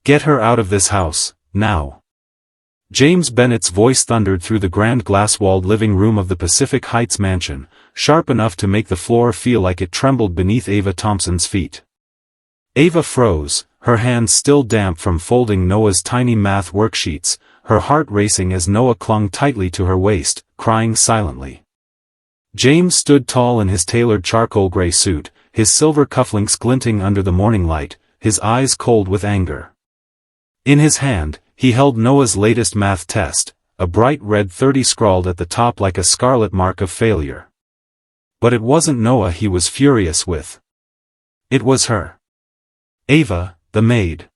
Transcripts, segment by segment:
Get her out of this house, now. James Bennett's voice thundered through the grand glass-walled living room of the Pacific Heights mansion, sharp enough to make the floor feel like it trembled beneath Ava Thompson's feet. Ava froze, her hands still damp from folding Noah's tiny math worksheets, her heart racing as Noah clung tightly to her waist, crying silently. James stood tall in his tailored charcoal gray suit, his silver cufflinks glinting under the morning light, his eyes cold with anger. In his hand, he held Noah's latest math test, a bright red 30 scrawled at the top like a scarlet mark of failure. But it wasn't Noah he was furious with. It was her. Ava, the maid.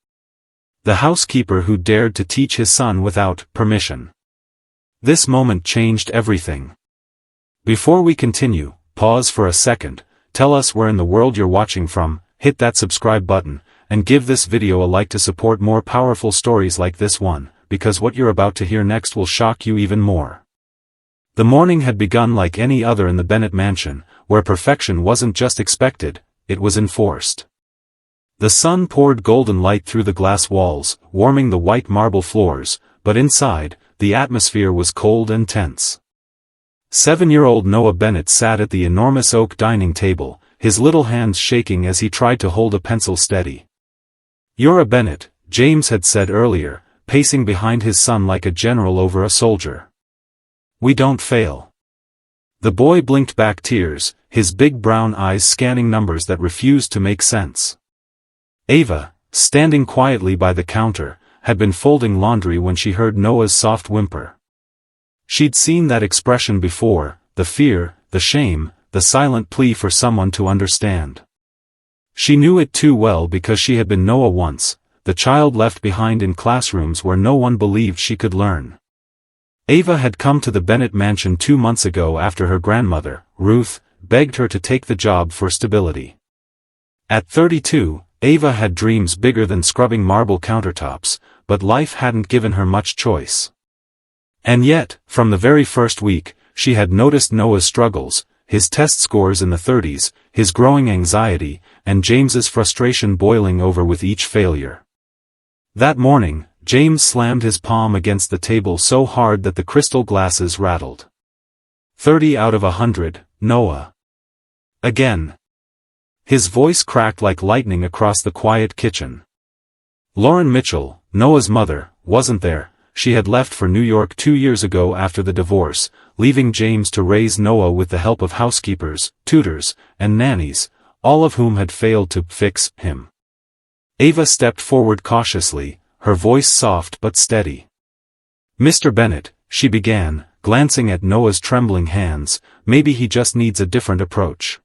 The housekeeper who dared to teach his son without permission. This moment changed everything. Before we continue, pause for a second, tell us where in the world you're watching from, hit that subscribe button, and give this video a like to support more powerful stories like this one, because what you're about to hear next will shock you even more. The morning had begun like any other in the Bennett mansion, where perfection wasn't just expected, it was enforced. The sun poured golden light through the glass walls, warming the white marble floors, but inside, the atmosphere was cold and tense. 7-year-old Noah Bennett sat at the enormous oak dining table, his little hands shaking as he tried to hold a pencil steady. "You're a Bennett," James had said earlier, pacing behind his son like a general over a soldier. "We don't fail." The boy blinked back tears, his big brown eyes scanning numbers that refused to make sense. Ava, standing quietly by the counter, had been folding laundry when she heard Noah's soft whimper. She'd seen that expression before, the fear, the shame, the silent plea for someone to understand. She knew it too well because she had been Noah once, the child left behind in classrooms where no one believed she could learn. Ava had come to the Bennett mansion 2 months ago after her grandmother, Ruth, begged her to take the job for stability. At 32, Ava had dreams bigger than scrubbing marble countertops, but life hadn't given her much choice. And yet, from the very first week, she had noticed Noah's struggles, his test scores in the 30s, his growing anxiety, and James's frustration boiling over with each failure. That morning, James slammed his palm against the table so hard that the crystal glasses rattled. 30 out of 100, Noah. Again. His voice cracked like lightning across the quiet kitchen. Lauren Mitchell, Noah's mother, wasn't there. She had left for New York 2 years ago after the divorce, leaving James to raise Noah with the help of housekeepers, tutors, and nannies, all of whom had failed to fix him. Ava stepped forward cautiously, her voice soft but steady. "Mr. Bennett," she began, glancing at Noah's trembling hands, "maybe he just needs a different approach."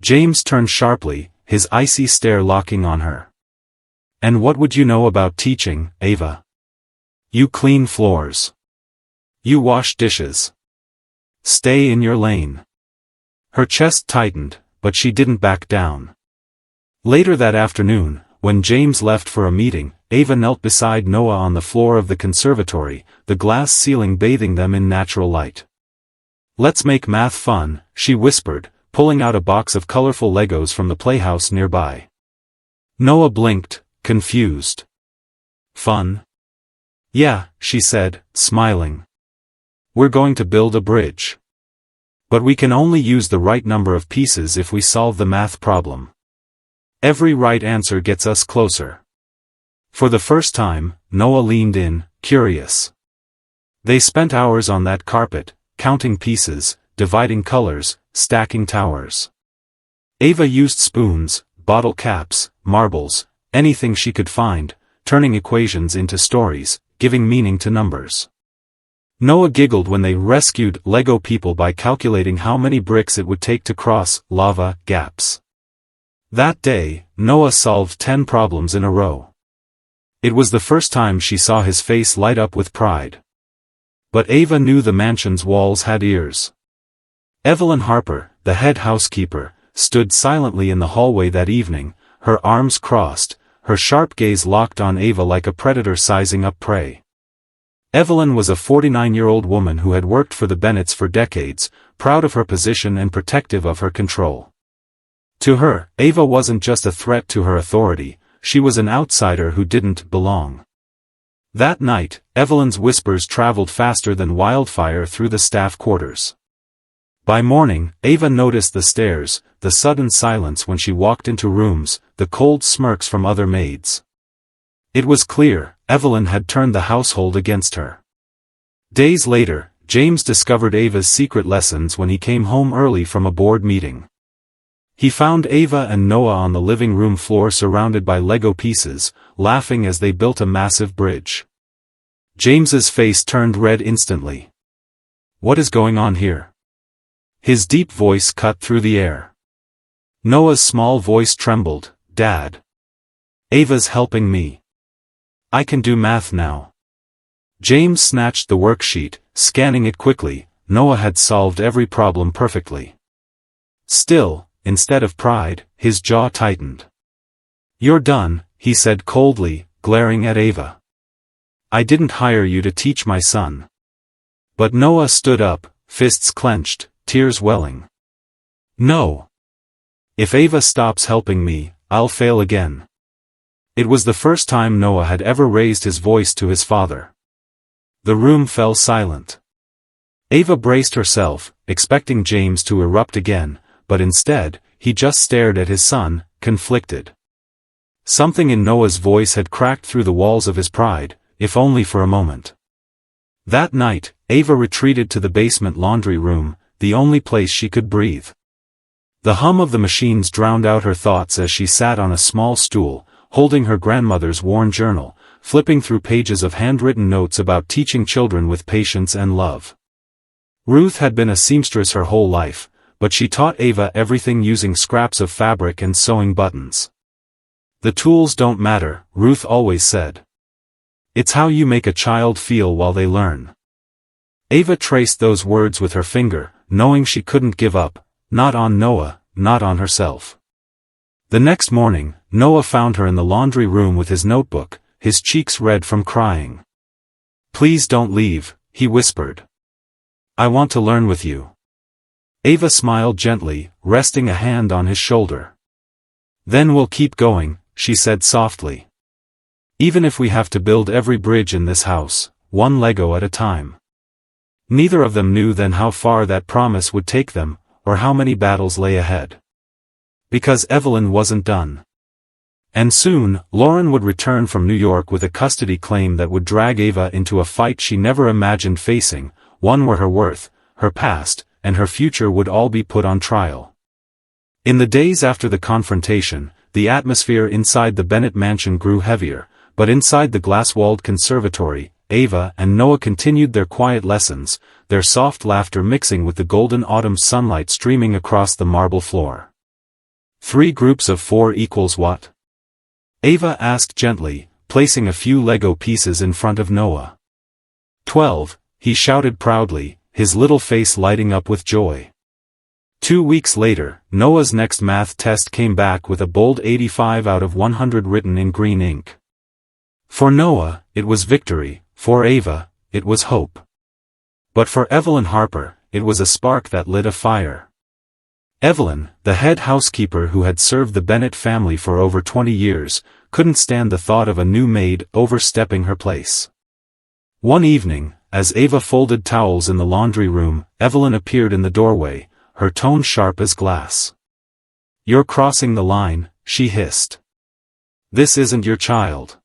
James turned sharply, his icy stare locking on her. "And what would you know about teaching, Ava? You clean floors. You wash dishes. Stay in your lane." Her chest tightened, but she didn't back down. Later that afternoon, when James left for a meeting, Ava knelt beside Noah on the floor of the conservatory, the glass ceiling bathing them in natural light. "Let's make math fun," she whispered, pulling out a box of colorful Legos from the playhouse nearby. Noah blinked, confused. "Fun?" "Yeah," she said, smiling. "We're going to build a bridge. But we can only use the right number of pieces if we solve the math problem. Every right answer gets us closer." For the first time, Noah leaned in, curious. They spent hours on that carpet, counting pieces, dividing colors, stacking towers. Ava used spoons, bottle caps, marbles, anything she could find, turning equations into stories, giving meaning to numbers. Noah giggled when they rescued Lego people by calculating how many bricks it would take to cross lava gaps. That day, Noah solved 10 problems in a row. It was the first time she saw his face light up with pride. But Ava knew the mansion's walls had ears. Evelyn Harper, the head housekeeper, stood silently in the hallway that evening, her arms crossed, her sharp gaze locked on Ava like a predator sizing up prey. Evelyn was a 49-year-old woman who had worked for the Bennetts for decades, proud of her position and protective of her control. To her, Ava wasn't just a threat to her authority, she was an outsider who didn't belong. That night, Evelyn's whispers traveled faster than wildfire through the staff quarters. By morning, Ava noticed the stares, the sudden silence when she walked into rooms, the cold smirks from other maids. It was clear, Evelyn had turned the household against her. Days later, James discovered Ava's secret lessons when he came home early from a board meeting. He found Ava and Noah on the living room floor surrounded by Lego pieces, laughing as they built a massive bridge. James's face turned red instantly. "What is going on here?" His deep voice cut through the air. Noah's small voice trembled, "Dad. Ava's helping me. I can do math now." James snatched the worksheet, scanning it quickly. Noah had solved every problem perfectly. Still, instead of pride, his jaw tightened. "You're done," he said coldly, glaring at Ava. "I didn't hire you to teach my son." But Noah stood up, fists clenched, tears welling. "No. If Ava stops helping me, I'll fail again." It was the first time Noah had ever raised his voice to his father. The room fell silent. Ava braced herself, expecting James to erupt again, but instead, he just stared at his son, conflicted. Something in Noah's voice had cracked through the walls of his pride, if only for a moment. That night, Ava retreated to the basement laundry room, the only place she could breathe. The hum of the machines drowned out her thoughts as she sat on a small stool, holding her grandmother's worn journal, flipping through pages of handwritten notes about teaching children with patience and love. Ruth had been a seamstress her whole life, but she taught Ava everything using scraps of fabric and sewing buttons. "The tools don't matter," Ruth always said. "It's how you make a child feel while they learn." Ava traced those words with her finger, knowing she couldn't give up, not on Noah, not on herself. The next morning, Noah found her in the laundry room with his notebook, his cheeks red from crying. "Please don't leave," he whispered. "I want to learn with you." Ava smiled gently, resting a hand on his shoulder. "Then we'll keep going," she said softly. "Even if we have to build every bridge in this house, one Lego at a time." Neither of them knew then how far that promise would take them, or how many battles lay ahead. Because Evelyn wasn't done. And soon, Lauren would return from New York with a custody claim that would drag Ava into a fight she never imagined facing, one where her worth, her past, and her future would all be put on trial. In the days after the confrontation, the atmosphere inside the Bennett mansion grew heavier, but inside the glass-walled conservatory, Ava and Noah continued their quiet lessons, their soft laughter mixing with the golden autumn sunlight streaming across the marble floor. 3 groups of 4 equals what? Ava asked gently, placing a few Lego pieces in front of Noah. 12, he shouted proudly, his little face lighting up with joy. 2 weeks later, Noah's next math test came back with a bold 85 out of 100 written in green ink. For Noah, it was victory, for Ava, it was hope. But for Evelyn Harper, it was a spark that lit a fire. Evelyn, the head housekeeper who had served the Bennett family for over 20 years, couldn't stand the thought of a new maid overstepping her place. One evening, as Ava folded towels in the laundry room, Evelyn appeared in the doorway, her tone sharp as glass. "You're crossing the line," she hissed. "This isn't your child."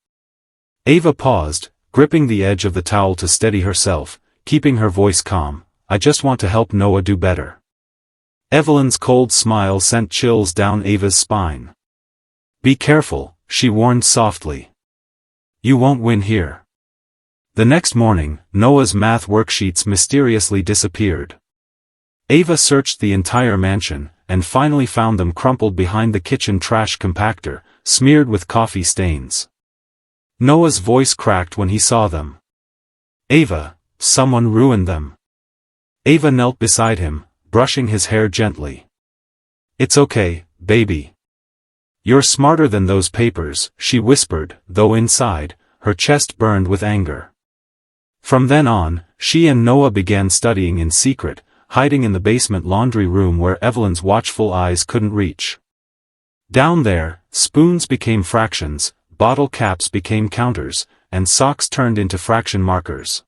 Ava paused, gripping the edge of the towel to steady herself, keeping her voice calm. "I just want to help Noah do better." Evelyn's cold smile sent chills down Ava's spine. "Be careful," she warned softly. "You won't win here." The next morning, Noah's math worksheets mysteriously disappeared. Ava searched the entire mansion, and finally found them crumpled behind the kitchen trash compactor, smeared with coffee stains. Noah's voice cracked when he saw them. "Ava, someone ruined them." Ava knelt beside him, brushing his hair gently. "It's okay, baby. You're smarter than those papers," she whispered, though inside, her chest burned with anger. From then on, she and Noah began studying in secret, hiding in the basement laundry room where Evelyn's watchful eyes couldn't reach. Down there, spoons became fractions, bottle caps became counters, and socks turned into fraction markers.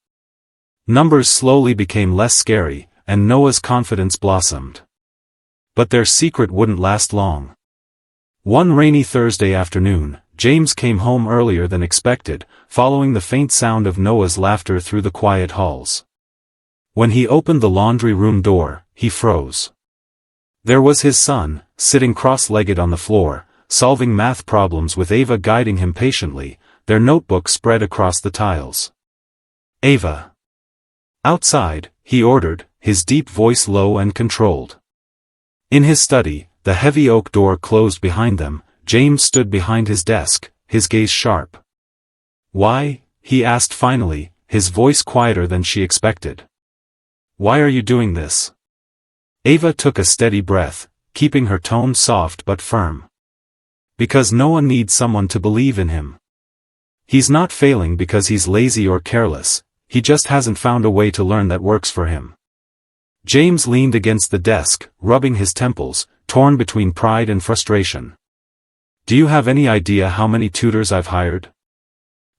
Numbers slowly became less scary, and Noah's confidence blossomed. But their secret wouldn't last long. One rainy Thursday afternoon, James came home earlier than expected, following the faint sound of Noah's laughter through the quiet halls. When he opened the laundry room door, he froze. There was his son, sitting cross-legged on the floor, solving math problems with Ava guiding him patiently, their notebook spread across the tiles. "Ava." "Outside," he ordered, his deep voice low and controlled. In his study, the heavy oak door closed behind them. James stood behind his desk, his gaze sharp. "Why?" he asked finally, his voice quieter than she expected. "Why are you doing this?" Ava took a steady breath, keeping her tone soft but firm. "Because Noah needs someone to believe in him. He's not failing because he's lazy or careless, he just hasn't found a way to learn that works for him." James leaned against the desk, rubbing his temples, torn between pride and frustration. "Do you have any idea how many tutors I've hired?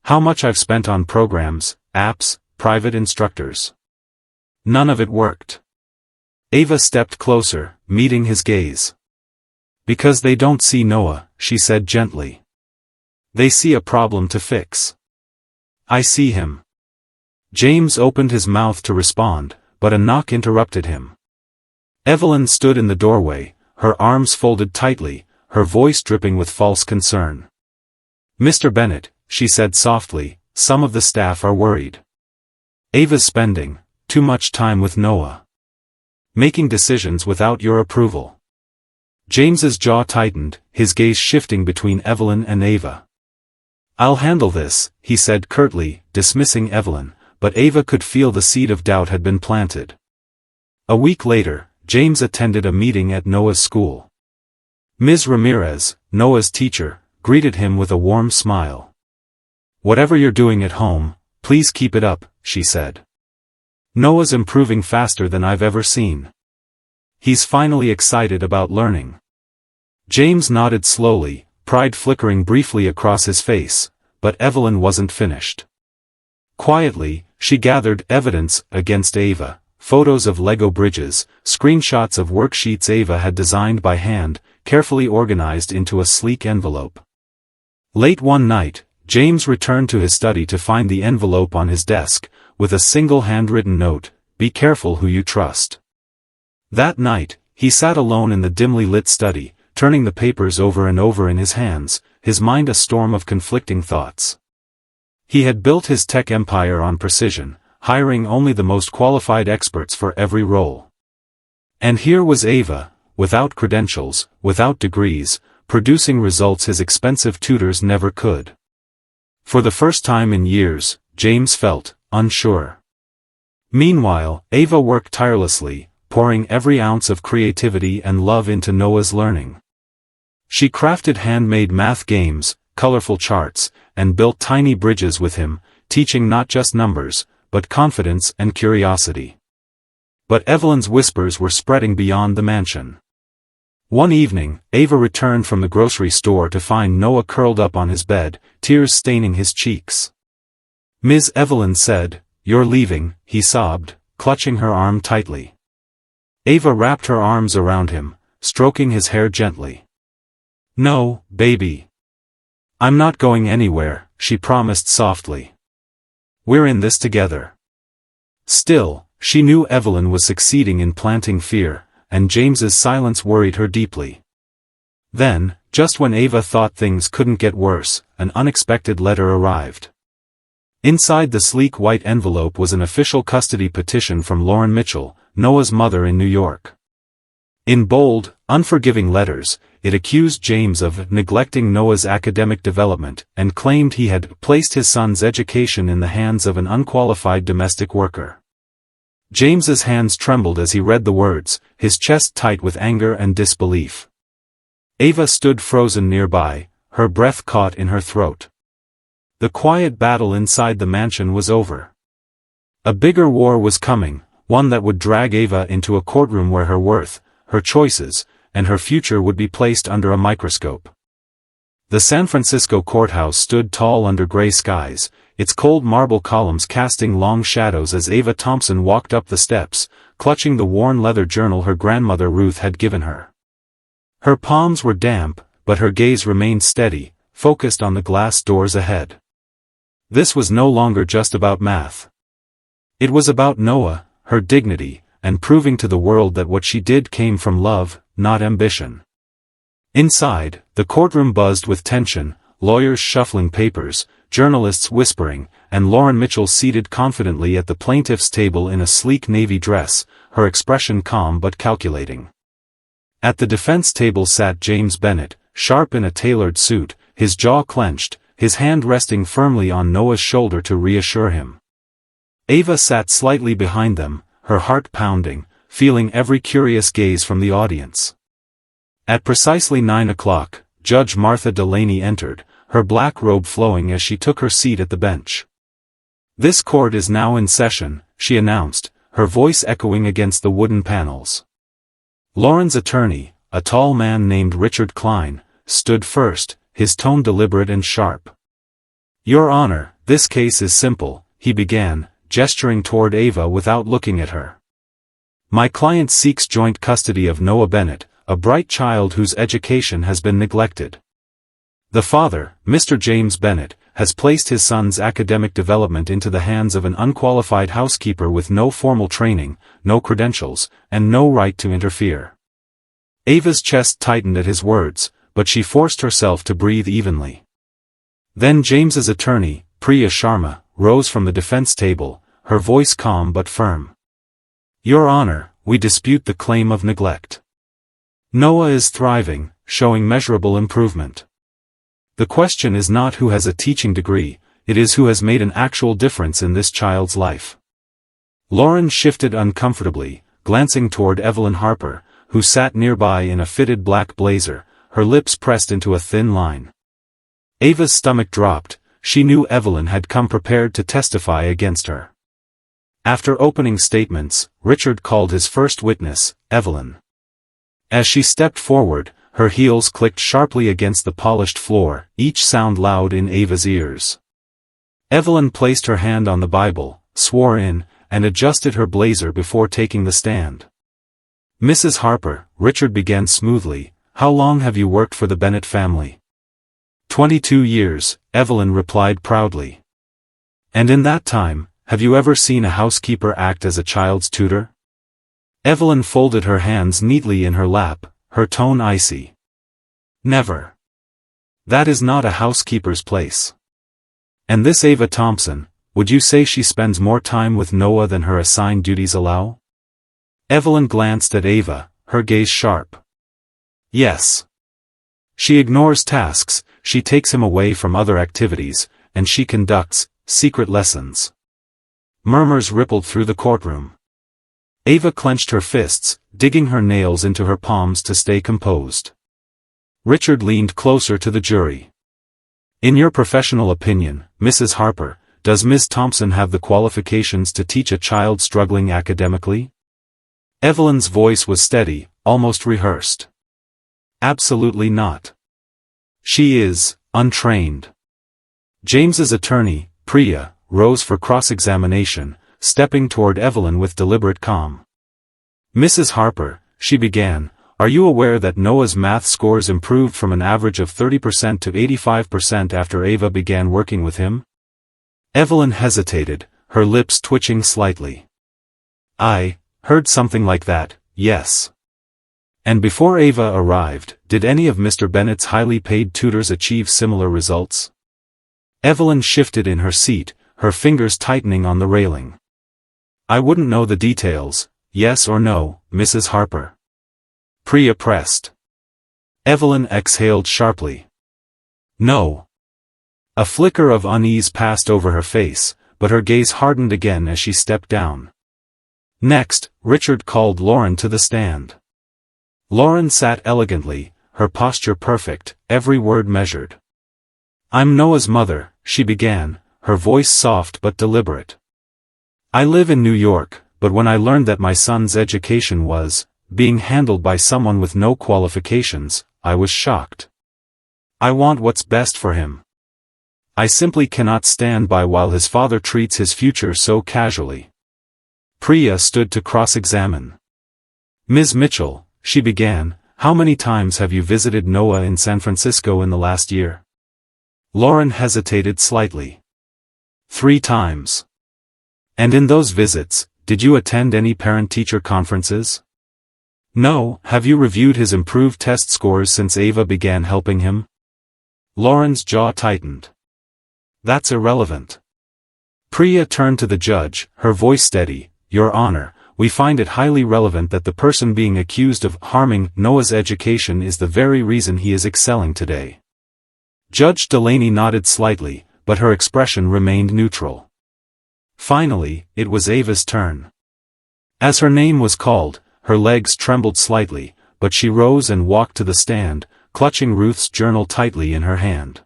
How much I've spent on programs, apps, private instructors? None of it worked." Ava stepped closer, meeting his gaze. "Because they don't see Noah," she said gently. "They see a problem to fix. I see him." James opened his mouth to respond, but a knock interrupted him. Evelyn stood in the doorway, her arms folded tightly, her voice dripping with false concern. "Mr. Bennett," she said softly, "some of the staff are worried. Ava's spending too much time with Noah. Making decisions without your approval." James's jaw tightened, his gaze shifting between Evelyn and Ava. "I'll handle this," he said curtly, dismissing Evelyn, but Ava could feel the seed of doubt had been planted. A week later, James attended a meeting at Noah's school. Ms. Ramirez, Noah's teacher, greeted him with a warm smile. "Whatever you're doing at home, please keep it up," she said. "Noah's improving faster than I've ever seen. He's finally excited about learning." James nodded slowly, pride flickering briefly across his face, but Evelyn wasn't finished. Quietly, she gathered evidence against Ava, photos of Lego bridges, screenshots of worksheets Ava had designed by hand, carefully organized into a sleek envelope. Late one night, James returned to his study to find the envelope on his desk, with a single handwritten note, "Be careful who you trust." That night, he sat alone in the dimly lit study, turning the papers over and over in his hands, his mind a storm of conflicting thoughts. He had built his tech empire on precision, hiring only the most qualified experts for every role. And here was Ava, without credentials, without degrees, producing results his expensive tutors never could. For the first time in years, James felt unsure. Meanwhile, Ava worked tirelessly, pouring every ounce of creativity and love into Noah's learning. She crafted handmade math games, colorful charts, and built tiny bridges with him, teaching not just numbers, but confidence and curiosity. But Evelyn's whispers were spreading beyond the mansion. One evening, Ava returned from the grocery store to find Noah curled up on his bed, tears staining his cheeks. "Ms. Evelyn said, you're leaving," he sobbed, clutching her arm tightly. Ava wrapped her arms around him, stroking his hair gently. "No, baby. I'm not going anywhere," she promised softly. "We're in this together." Still, she knew Evelyn was succeeding in planting fear, and James's silence worried her deeply. Then, just when Ava thought things couldn't get worse, an unexpected letter arrived. Inside the sleek white envelope was an official custody petition from Lauren Mitchell, Noah's mother in New York. In bold, unforgiving letters, it accused James of neglecting Noah's academic development and claimed he had placed his son's education in the hands of an unqualified domestic worker. James's hands trembled as he read the words, his chest tight with anger and disbelief. Ava stood frozen nearby, her breath caught in her throat. The quiet battle inside the mansion was over. A bigger war was coming, one that would drag Ava into a courtroom where her worth, her choices, and her future would be placed under a microscope. The San Francisco courthouse stood tall under gray skies, its cold marble columns casting long shadows as Ava Thompson walked up the steps, clutching the worn leather journal her grandmother Ruth had given her. Her palms were damp, but her gaze remained steady, focused on the glass doors ahead. This was no longer just about math. It was about Noah, her dignity, and proving to the world that what she did came from love, not ambition. Inside, the courtroom buzzed with tension, lawyers shuffling papers, journalists whispering, and Lauren Mitchell seated confidently at the plaintiff's table in a sleek navy dress, her expression calm but calculating. At the defense table sat James Bennett, sharp in a tailored suit, his jaw clenched, his hand resting firmly on Noah's shoulder to reassure him. Ava sat slightly behind them, her heart pounding, feeling every curious gaze from the audience. At precisely 9 o'clock, Judge Martha Delaney entered, her black robe flowing as she took her seat at the bench. "This court is now in session," she announced, her voice echoing against the wooden panels. Lauren's attorney, a tall man named Richard Klein, stood first, his tone deliberate and sharp. "Your Honor, this case is simple," he began, gesturing toward Ava without looking at her. "My client seeks joint custody of Noah Bennett, a bright child whose education has been neglected. The father, Mr. James Bennett, has placed his son's academic development into the hands of an unqualified housekeeper with no formal training, no credentials, and no right to interfere." Ava's chest tightened at his words, but she forced herself to breathe evenly. Then James's attorney, Priya Sharma, rose from the defense table, her voice calm but firm. "Your Honor, we dispute the claim of neglect. Noah is thriving, showing measurable improvement. The question is not who has a teaching degree, it is who has made an actual difference in this child's life." Lauren shifted uncomfortably, glancing toward Evelyn Harper, who sat nearby in a fitted black blazer, her lips pressed into a thin line. Ava's stomach dropped, she knew Evelyn had come prepared to testify against her. After opening statements, Richard called his first witness, Evelyn. As she stepped forward, her heels clicked sharply against the polished floor, each sound loud in Ava's ears. Evelyn placed her hand on the Bible, swore in, and adjusted her blazer before taking the stand. "Mrs. Harper," Richard began smoothly, "how long have you worked for the Bennett family?" 22 years, Evelyn replied proudly. "And in that time, have you ever seen a housekeeper act as a child's tutor?" Evelyn folded her hands neatly in her lap, her tone icy. "Never. That is not a housekeeper's place. And this Ava Thompson, would you say she spends more time with Noah than her assigned duties allow?" Evelyn glanced at Ava, her gaze sharp. "Yes. She ignores tasks, she takes him away from other activities, and she conducts secret lessons." Murmurs rippled through the courtroom. Ava clenched her fists, digging her nails into her palms to stay composed. Richard leaned closer to the jury. "In your professional opinion, Mrs. Harper, does Ms. Thompson have the qualifications to teach a child struggling academically?" Evelyn's voice was steady, almost rehearsed. "Absolutely not. She is untrained." James's attorney, Priya, rose for cross-examination, stepping toward Evelyn with deliberate calm. "Mrs. Harper," she began, "are you aware that Noah's math scores improved from an average of 30% to 85% after Ava began working with him?" Evelyn hesitated, her lips twitching slightly. "I heard something like that, yes." "And before Ava arrived, did any of Mr. Bennett's highly paid tutors achieve similar results?" Evelyn shifted in her seat, her fingers tightening on the railing. "I wouldn't know the details, yes or no, Mrs. Harper?" Priya pressed. Evelyn exhaled sharply. "No." A flicker of unease passed over her face, but her gaze hardened again as she stepped down. Next, Richard called Lauren to the stand. Lauren sat elegantly, her posture perfect, every word measured. "I'm Noah's mother," she began, her voice soft but deliberate. "I live in New York, but when I learned that my son's education was being handled by someone with no qualifications, I was shocked. I want what's best for him. I simply cannot stand by while his father treats his future so casually. Priya stood to cross-examine. Ms. Mitchell, she began, how many times have you visited Noah in San Francisco in the last year? Lauren hesitated slightly. 3 times. And in those visits, did you attend any parent-teacher conferences? No. Have you reviewed his improved test scores since Ava began helping him? Lauren's jaw tightened. That's irrelevant. Priya turned to the judge, her voice steady. Your Honor, we find it highly relevant that the person being accused of harming Noah's education is the very reason he is excelling today. Judge Delaney nodded slightly, but her expression remained neutral. Finally, it was Ava's turn. As her name was called, her legs trembled slightly, but she rose and walked to the stand, clutching Ruth's journal tightly in her hand.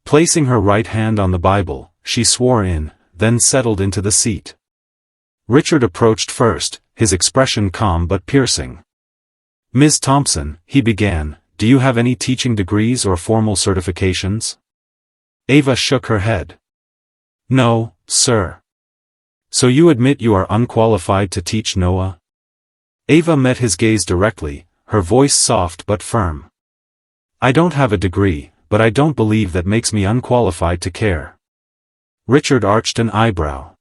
Placing her right hand on the Bible, she swore in, then settled into the seat. Richard approached first, his expression calm but piercing. Ms. Thompson, he began, do you have any teaching degrees or formal certifications? Ava shook her head. No, sir. So you admit you are unqualified to teach Noah? Ava met his gaze directly, her voice soft but firm. I don't have a degree, but I don't believe that makes me unqualified to care. Richard arched an eyebrow.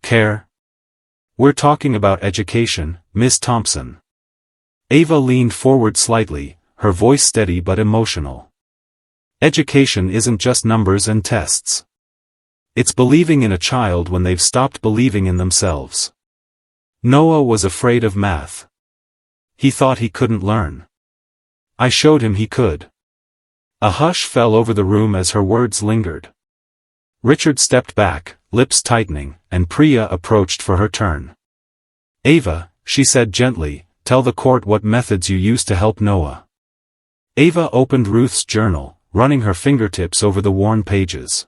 Care? We're talking about education, Miss Thompson. Ava leaned forward slightly, her voice steady but emotional. Education isn't just numbers and tests. It's believing in a child when they've stopped believing in themselves. Noah was afraid of math. He thought he couldn't learn. I showed him he could. A hush fell over the room as her words lingered. Richard stepped back, lips tightening, and Priya approached for her turn. Ava, she said gently, tell the court what methods you used to help Noah. Ava opened Ruth's journal, running her fingertips over the worn pages.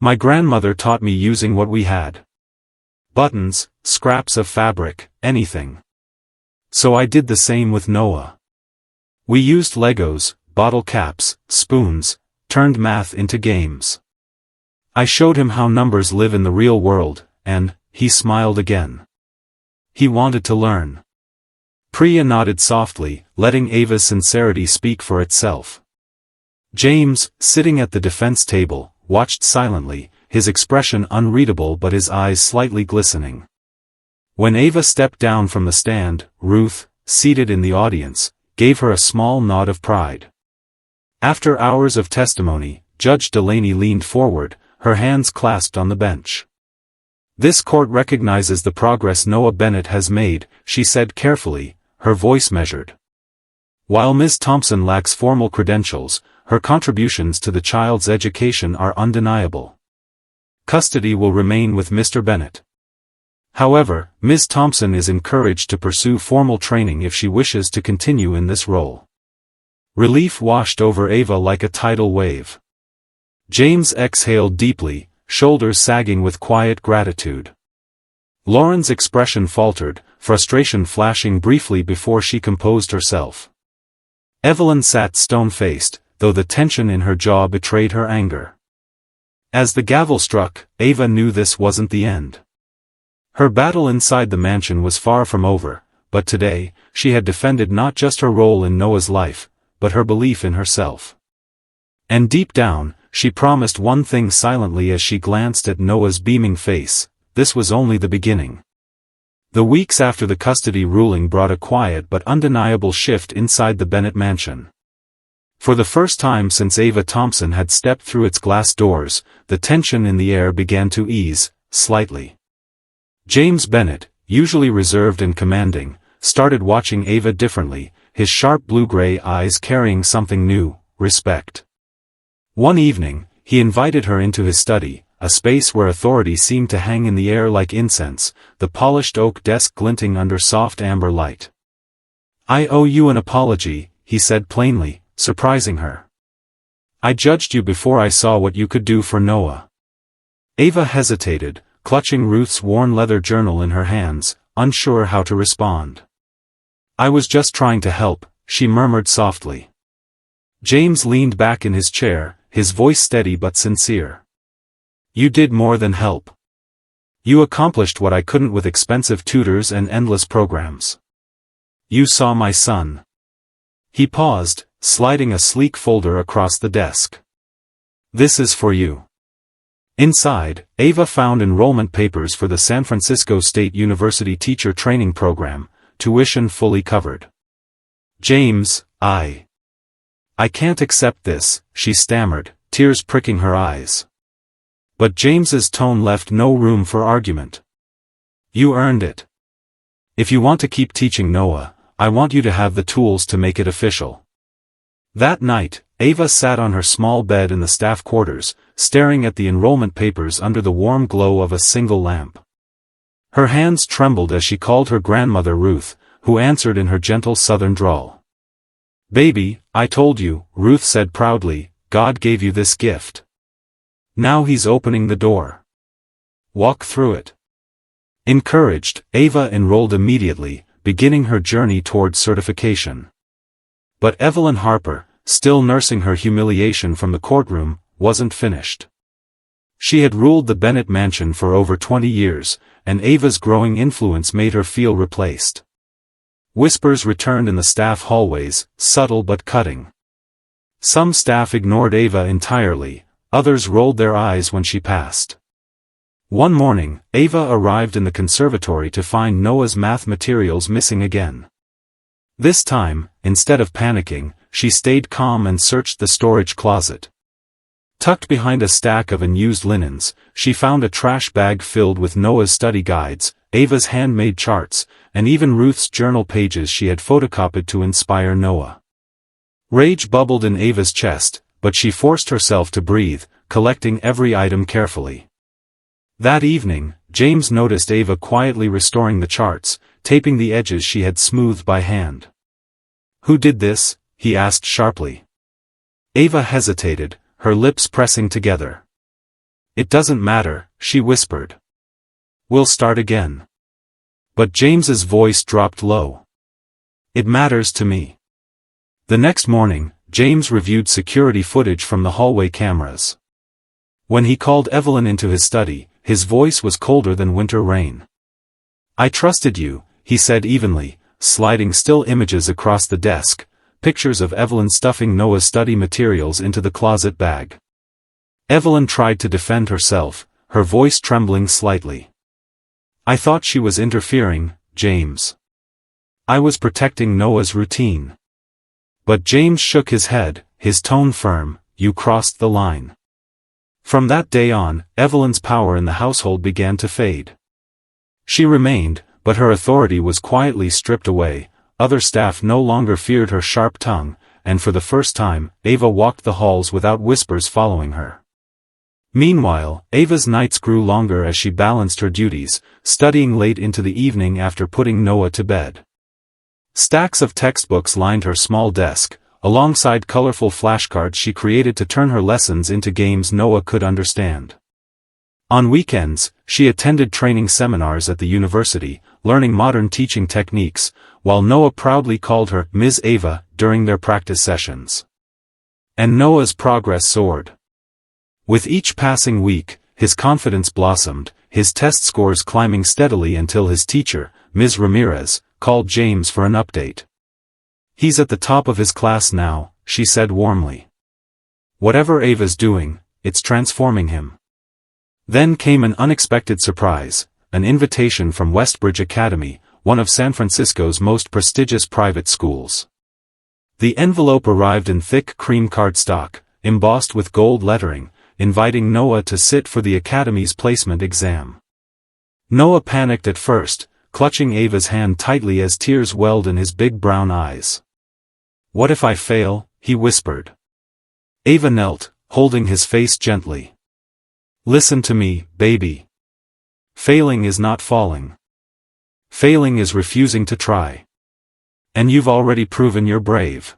My grandmother taught me using what we had. Buttons, scraps of fabric, anything. So I did the same with Noah. We used Legos, bottle caps, spoons, turned math into games. I showed him how numbers live in the real world, and, he smiled again. He wanted to learn. Priya nodded softly, letting Ava's sincerity speak for itself. James, sitting at the defense table, watched silently, his expression unreadable but his eyes slightly glistening. When Ava stepped down from the stand, Ruth, seated in the audience, gave her a small nod of pride. After hours of testimony, Judge Delaney leaned forward, her hands clasped on the bench. This court recognizes the progress Noah Bennett has made, she said carefully, her voice measured. While Ms. Thompson lacks formal credentials, her contributions to the child's education are undeniable. Custody will remain with Mr. Bennett. However, Ms. Thompson is encouraged to pursue formal training if she wishes to continue in this role. Relief washed over Ava like a tidal wave. James exhaled deeply, shoulders sagging with quiet gratitude. Lauren's expression faltered, frustration flashing briefly before she composed herself. Evelyn sat stone-faced, though the tension in her jaw betrayed her anger. As the gavel struck, Ava knew this wasn't the end. Her battle inside the mansion was far from over, but today, she had defended not just her role in Noah's life, but her belief in herself. And deep down, she promised one thing silently as she glanced at Noah's beaming face: this was only the beginning. The weeks after the custody ruling brought a quiet but undeniable shift inside the Bennett mansion. For the first time since Ava Thompson had stepped through its glass doors, the tension in the air began to ease, slightly. James Bennett, usually reserved and commanding, started watching Ava differently, his sharp blue-gray eyes carrying something new: respect. One evening, he invited her into his study, a space where authority seemed to hang in the air like incense, the polished oak desk glinting under soft amber light. I owe you an apology, he said plainly, surprising her. I judged you before I saw what you could do for Noah. Ava hesitated, clutching Ruth's worn leather journal in her hands, unsure how to respond. I was just trying to help, she murmured softly. James leaned back in his chair, his voice steady but sincere. You did more than help. You accomplished what I couldn't with expensive tutors and endless programs. You saw my son. He paused, sliding a sleek folder across the desk. This is for you. Inside, Ava found enrollment papers for the San Francisco State University Teacher Training Program, tuition fully covered. James, I can't accept this, she stammered, tears pricking her eyes. But James's tone left no room for argument. You earned it. If you want to keep teaching Noah, I want you to have the tools to make it official. That night, Ava sat on her small bed in the staff quarters, staring at the enrollment papers under the warm glow of a single lamp. Her hands trembled as she called her grandmother Ruth, who answered in her gentle southern drawl. Baby, I told you, Ruth said proudly, God gave you this gift. Now he's opening the door. Walk through it. Encouraged, Ava enrolled immediately, beginning her journey toward certification. But Evelyn Harper, still nursing her humiliation from the courtroom, wasn't finished. She had ruled the Bennett mansion for over 20 years, and Ava's growing influence made her feel replaced. Whispers returned in the staff hallways, subtle but cutting. Some staff ignored Ava entirely, others rolled their eyes when she passed. One morning, Ava arrived in the conservatory to find Noah's math materials missing again. This time, instead of panicking, she stayed calm and searched the storage closet. Tucked behind a stack of unused linens, she found a trash bag filled with Noah's study guides, Ava's handmade charts, and even Ruth's journal pages she had photocopied to inspire Noah. Rage bubbled in Ava's chest, but she forced herself to breathe, collecting every item carefully. That evening, James noticed Ava quietly restoring the charts, taping the edges she had smoothed by hand. Who did this? He asked sharply. Ava hesitated, her lips pressing together. It doesn't matter, she whispered. We'll start again. But James's voice dropped low. It matters to me. The next morning, James reviewed security footage from the hallway cameras. When he called Evelyn into his study, his voice was colder than winter rain. I trusted you, he said evenly, sliding still images across the desk, pictures of Evelyn stuffing Noah's study materials into the closet bag. Evelyn tried to defend herself, her voice trembling slightly. I thought she was interfering, James. I was protecting Noah's routine. But James shook his head, his tone firm, you crossed the line. From that day on, Evelyn's power in the household began to fade. She remained, but her authority was quietly stripped away, other staff no longer feared her sharp tongue, and for the first time, Ava walked the halls without whispers following her. Meanwhile, Ava's nights grew longer as she balanced her duties, studying late into the evening after putting Noah to bed. Stacks of textbooks lined her small desk, alongside colorful flashcards she created to turn her lessons into games Noah could understand. On weekends, she attended training seminars at the university, learning modern teaching techniques, while Noah proudly called her Ms. Ava during their practice sessions. And Noah's progress soared. With each passing week, his confidence blossomed, his test scores climbing steadily until his teacher, Ms. Ramirez, called James for an update. He's at the top of his class now, she said warmly. Whatever Ava's doing, it's transforming him. Then came an unexpected surprise, an invitation from Westbridge Academy, one of San Francisco's most prestigious private schools. The envelope arrived in thick cream cardstock, embossed with gold lettering, inviting Noah to sit for the Academy's placement exam. Noah panicked at first, clutching Ava's hand tightly as tears welled in his big brown eyes. What if I fail? He whispered. Ava knelt, holding his face gently. Listen to me, baby. Failing is not falling. Failing is refusing to try. And you've already proven you're brave.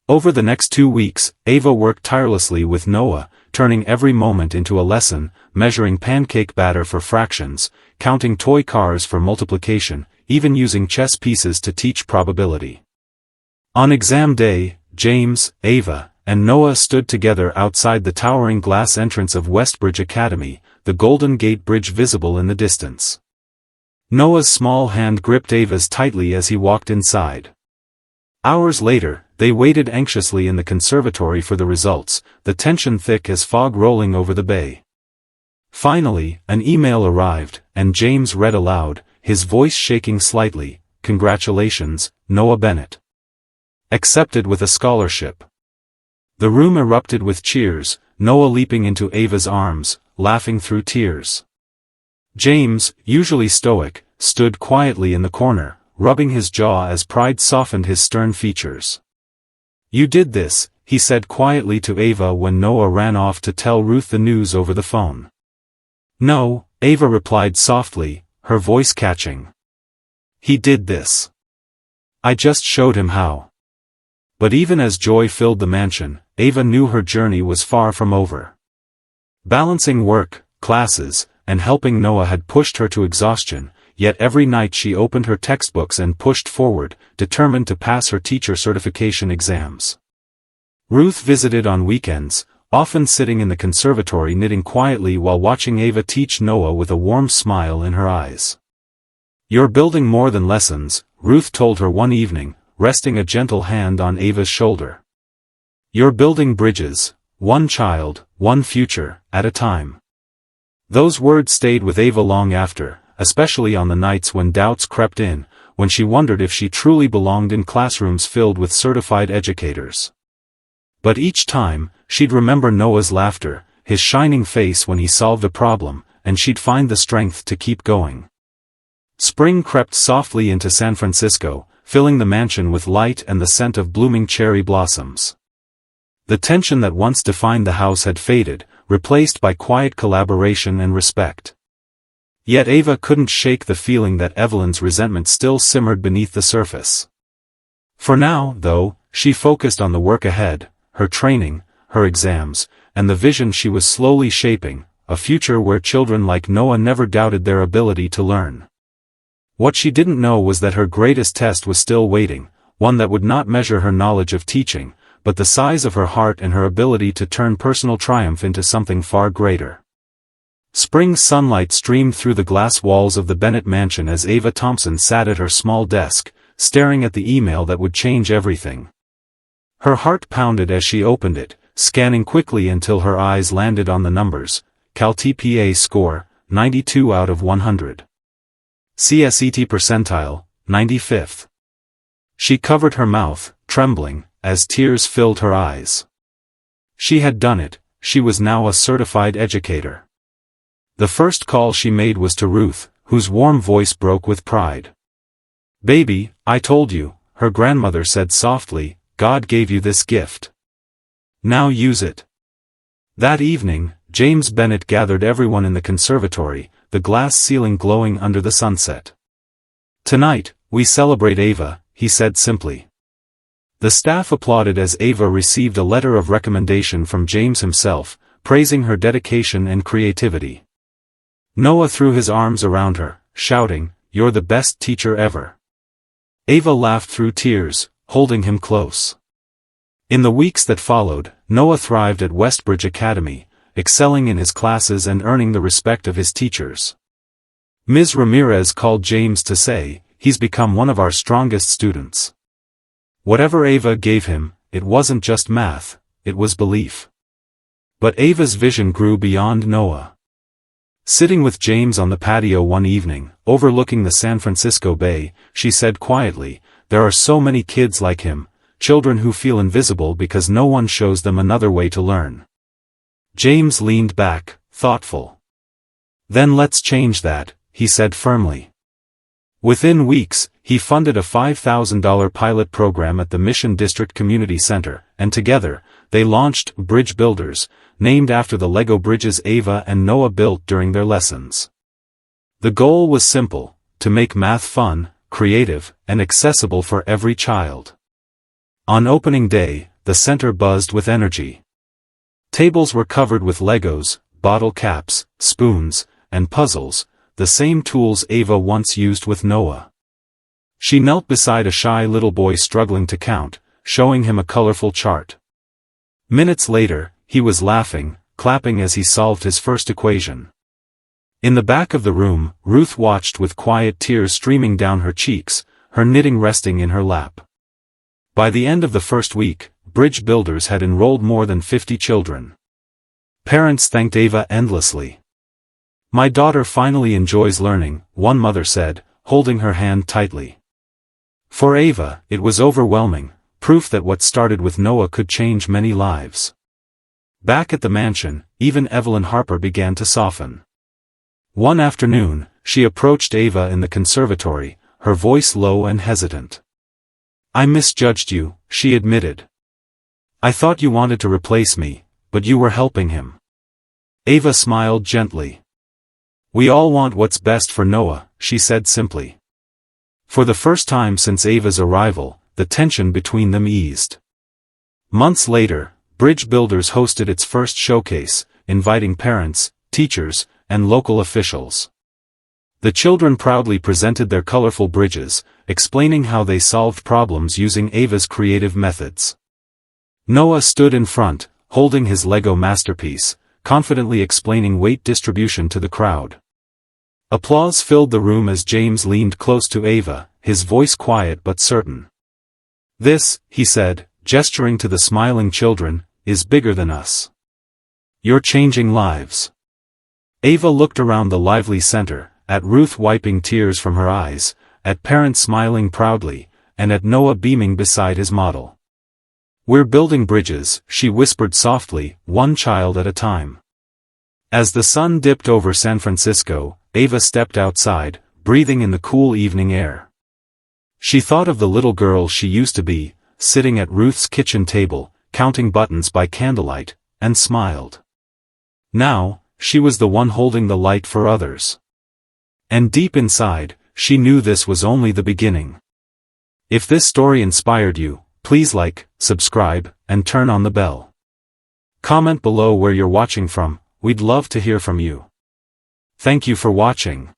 Over the next 2 weeks, Ava worked tirelessly with Noah, turning every moment into a lesson, measuring pancake batter for fractions, counting toy cars for multiplication, even using chess pieces to teach probability. On exam day, James, Ava, and Noah stood together outside the towering glass entrance of Westbridge Academy, the Golden Gate Bridge visible in the distance. Noah's small hand gripped Ava's tightly as he walked inside. Hours later, they waited anxiously in the conservatory for the results, the tension thick as fog rolling over the bay. Finally, an email arrived, and James read aloud, his voice shaking slightly, "Congratulations, Noah Bennett. Accepted with a scholarship." The room erupted with cheers, Noah leaping into Ava's arms, laughing through tears. James, usually stoic, stood quietly in the corner, rubbing his jaw as pride softened his stern features. "You did this," he said quietly to Ava when Noah ran off to tell Ruth the news over the phone. "No," Ava replied softly, her voice catching. "He did this. I just showed him how." But even as joy filled the mansion, Ava knew her journey was far from over. Balancing work, classes, and helping Noah had pushed her to exhaustion, yet every night she opened her textbooks and pushed forward, determined to pass her teacher certification exams. Ruth visited on weekends, often sitting in the conservatory knitting quietly while watching Ava teach Noah with a warm smile in her eyes. "You're building more than lessons," Ruth told her one evening, resting a gentle hand on Ava's shoulder. "You're building bridges, one child, one future, at a time." Those words stayed with Ava long after, especially on the nights when doubts crept in, when she wondered if she truly belonged in classrooms filled with certified educators. But each time, she'd remember Noah's laughter, his shining face when he solved a problem, and she'd find the strength to keep going. Spring crept softly into San Francisco, filling the mansion with light and the scent of blooming cherry blossoms. The tension that once defined the house had faded, replaced by quiet collaboration and respect. Yet Ava couldn't shake the feeling that Evelyn's resentment still simmered beneath the surface. For now, though, she focused on the work ahead, her training, her exams, and the vision she was slowly shaping, a future where children like Noah never doubted their ability to learn. What she didn't know was that her greatest test was still waiting, one that would not measure her knowledge of teaching, but the size of her heart and her ability to turn personal triumph into something far greater. Spring sunlight streamed through the glass walls of the Bennett mansion as Ava Thompson sat at her small desk, staring at the email that would change everything. Her heart pounded as she opened it, scanning quickly until her eyes landed on the numbers. CalTPA score, 92 out of 100. CSET percentile, 95th. She covered her mouth, trembling, as tears filled her eyes. She had done it, she was now a certified educator. The first call she made was to Ruth, whose warm voice broke with pride. "Baby, I told you," her grandmother said softly, "God gave you this gift. Now use it." That evening, James Bennett gathered everyone in the conservatory, the glass ceiling glowing under the sunset. "Tonight, we celebrate Ava," he said simply. The staff applauded as Ava received a letter of recommendation from James himself, praising her dedication and creativity. Noah threw his arms around her, shouting, "You're the best teacher ever." Ava laughed through tears, holding him close. In the weeks that followed, Noah thrived at Westbridge Academy, excelling in his classes and earning the respect of his teachers. Ms. Ramirez called James to say, "He's become one of our strongest students." Whatever Ava gave him, it wasn't just math, it was belief. But Ava's vision grew beyond Noah. Sitting with James on the patio one evening, overlooking the San Francisco Bay, she said quietly, "There are so many kids like him, children who feel invisible because no one shows them another way to learn." James leaned back, thoughtful. "Then let's change that," he said firmly. Within weeks, he funded a $5,000 pilot program at the Mission District Community Center, and together, they launched Bridge Builders, named after the Lego bridges Ava and Noah built during their lessons. The goal was simple, to make math fun, creative, and accessible for every child. On opening day, the center buzzed with energy. Tables were covered with Legos, bottle caps, spoons, and puzzles, the same tools Ava once used with Noah. She knelt beside a shy little boy struggling to count, showing him a colorful chart. Minutes later, he was laughing, clapping as he solved his first equation. In the back of the room, Ruth watched with quiet tears streaming down her cheeks, her knitting resting in her lap. By the end of the first week, Bridge Builders had enrolled more than 50 children. Parents thanked Ava endlessly. "My daughter finally enjoys learning," one mother said, holding her hand tightly. For Ava, it was overwhelming, proof that what started with Noah could change many lives. Back at the mansion, even Evelyn Harper began to soften. One afternoon, she approached Ava in the conservatory, her voice low and hesitant. "I misjudged you," she admitted. "I thought you wanted to replace me, but you were helping him." Ava smiled gently. "We all want what's best for Noah," she said simply. For the first time since Ava's arrival, the tension between them eased. Months later, Bridge Builders hosted its first showcase, inviting parents, teachers, and local officials. The children proudly presented their colorful bridges, explaining how they solved problems using Ava's creative methods. Noah stood in front, holding his Lego masterpiece, confidently explaining weight distribution to the crowd. Applause filled the room as James leaned close to Ava, his voice quiet but certain. "This," he said, gesturing to the smiling children, "is bigger than us. You're changing lives." Ava looked around the lively center, at Ruth wiping tears from her eyes, at parents smiling proudly, and at Noah beaming beside his model. "We're building bridges," she whispered softly, "one child at a time." As the sun dipped over San Francisco, Ava stepped outside, breathing in the cool evening air. She thought of the little girl she used to be, sitting at Ruth's kitchen table, counting buttons by candlelight, and smiled. Now, she was the one holding the light for others. And deep inside, she knew this was only the beginning. If this story inspired you, please like, subscribe, and turn on the bell. Comment below where you're watching from, we'd love to hear from you. Thank you for watching.